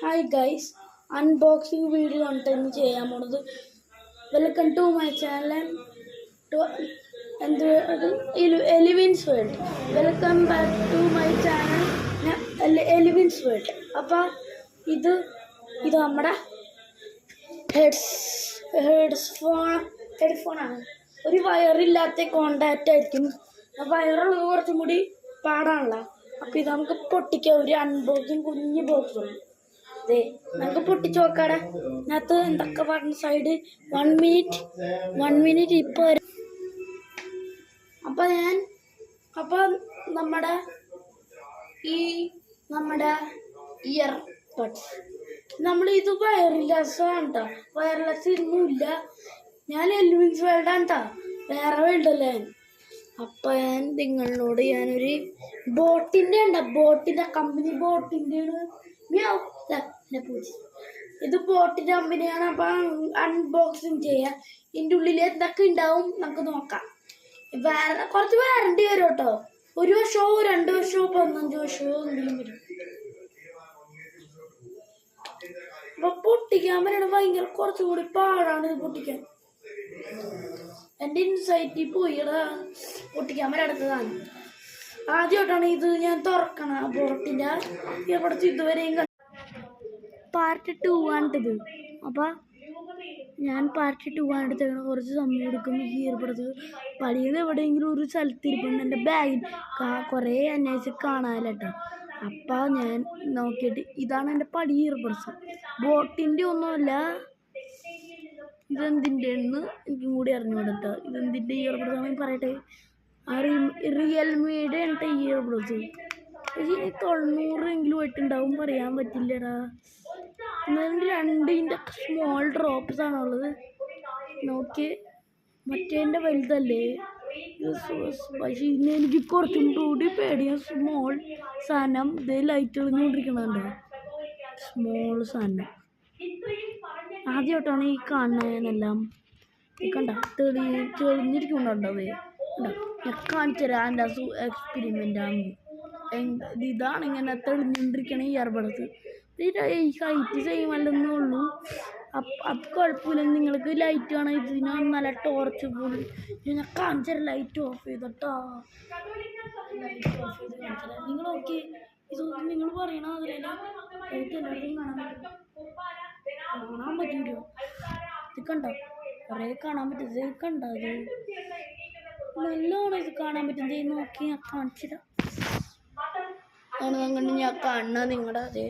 Hi guys, unboxing video ആണ് ഇന്ന് ചെയ്യാൻ പോണത്. Welcome to my channel, Elvin's world. Welcome back to my channel Elvin's world. അപ്പോൾ ഇത് നമ്മുടെ ഹെഡ്ഫോണാണ്. ഒരു വയറില്ലാത്ത കോണ്ടാക്റ്റ് ആയിരിക്കും. വയറുള്ളത് കുറച്ചും കൂടി പാടാണല്ലോ. അപ്പോൾ ഇത് നമുക്ക് പൊട്ടിക്കാം. ഒരു അൺബോക്സിങ് കുഞ്ഞ് ബോക്സ് ഉണ്ട്. അതെ, നമുക്ക് പൊട്ടിച്ച് നോക്കാടെ. അതിനകത്ത് എന്തൊക്കെ പറഞ്ഞ സൈഡ് 1 മിനിറ്റ് ഇപ്പോൾ വരും. അപ്പോൾ നമ്മുടെ ഇയർ ബഡ്സ് ഇത് വയർലെസ്സാണ് കേട്ടോ. വയർലെസ് ഒന്നുമില്ല. ഞാൻ എലിവിൻസ് വേൾഡാണ് കേട്ടോ, വേറെ വേൾഡല്ലേ. അപ്പം നിങ്ങളോട് ഞാനൊരു ബോട്ടിൻ്റെ കമ്പനി ഇത് ബോട്ടിൻ്റെ കമ്പനിയാണ്. അപ്പം അൺബോക്സിങ് ചെയ്യാം. ഇതിൻ്റെ ഉള്ളിൽ എന്തൊക്കെ ഉണ്ടാവും നമുക്ക് നോക്കാം. കുറച്ച് വാറണ്ടി വരും കേട്ടോ. 1 വർഷമോ 2 വർഷമോ 15 വർഷമോ എന്തെങ്കിലും വരും. അപ്പൊ പൊട്ടിക്കാൻ പറയണ ഭയങ്കര കുറച്ചും കൂടി പാടാണ് ഇത് പൊട്ടിക്കാൻ. എൻ്റെ ഇൻസൈറ്റിൽ പോയിടാ പൊട്ടിക്കാൻ വരടുത്തതാണ്. ആദ്യമായിട്ടാണ് ഇത് ഞാൻ തുറക്കണ ബോട്ടിൻ്റെ. ഇവിടെ ഇതുവരെയും പാർട്ട് 2 ആണിത്. അപ്പം ഞാൻ പാർട്ട് 2 ആണ് എടുത്തേക്കണം. കുറച്ച് സമയം എടുക്കും ഈ ഇയർബഡ്സ്. പടിയിൽ എവിടെയെങ്കിലും ഒരു സ്ഥലത്തിരിപ്പുണ്ട്. എൻ്റെ ബാഗിൽ കുറേ അന്വേഷിച്ച് കാണാമല്ലോ കേട്ടോ. അപ്പം ഞാൻ നോക്കിയിട്ട് ഇതാണ് എൻ്റെ പടി ഇയർബഡ്സ്. ബോട്ടിൻ്റെ ഒന്നുമല്ല. ഇതെന്തിൻ്റെയെന്ന് എനിക്കും കൂടി അറിഞ്ഞുകൂടാ കേട്ടോ. ഇതെന്തിൻ്റെ ഇയർബഡ്സ് ആണെന്ന് പറയട്ടെ. റിയൽമിയുടെ ഉണ്ട് ഇയർബഡ്സ്. പക്ഷേ 900 ആയിട്ടുണ്ടാവും, പറയാൻ പറ്റില്ലടാ. എന്നാലും 2 സ്മോൾ ഡ്രോപ്സ് ആണുള്ളത്. നോക്കി മറ്റേൻ്റെ വലുതല്ലേ. പക്ഷേ ഇന്ന് എനിക്ക് കുറച്ചും കൂടി പേടിയാ. സ്മോൾ സാധനം ഇത് ലൈറ്റ് എളിഞ്ഞുകൊണ്ടിരിക്കണുണ്ട്. സ്മോൾ സാധനം ആദ്യമായിട്ടാണ് ഈ കാണുന്നതെല്ലാം. കണ്ട തെളിഞ്ഞിരിക്കുന്നുണ്ടത്. ഞാൻ കാണിച്ചു തരാം. എൻ്റെ എക്സ്പെരിമെൻ്റാണ്. ഇതാണ് ഇങ്ങനെ തെളിഞ്ഞുകൊണ്ടിരിക്കണ ഇയർബഡ്സ്. ഈ ഹൈറ്റ് ചെയ്യുമല്ലെന്നേ ഉള്ളൂ. അപ്പം കുഴപ്പമില്ല. നിങ്ങൾക്ക് ലൈറ്റ് കാണാം. ഇതിന് നല്ല ടോർച്ച് ഫുൾ ഞാൻ കാണിച്ചു തരാം. ലൈറ്റ് ഓഫ് ചെയ്തിട്ടോ. ലൈറ്റ് ഓഫ് ചെയ്ത് കാണിച്ചു തരാം. നിങ്ങൾ നോക്കി ഇതൊന്നും നിങ്ങൾ പറയണ അതിലല്ല. ലൈറ്റ് എല്ലായിടത്തും കാണാൻ പറ്റൂലോ. ഇത് കണ്ടോ, കുറേ കാണാൻ പറ്റുന്നത്. ഇത് കണ്ടോ, അത് നല്ലോണം ഇത് കാണാൻ പറ്റുന്നത്. നോക്കി ഞാൻ കാണിച്ചു തരാം. അങ്ങനെ ഞാൻ കാണുന്നത് നിങ്ങളുടെ അതെ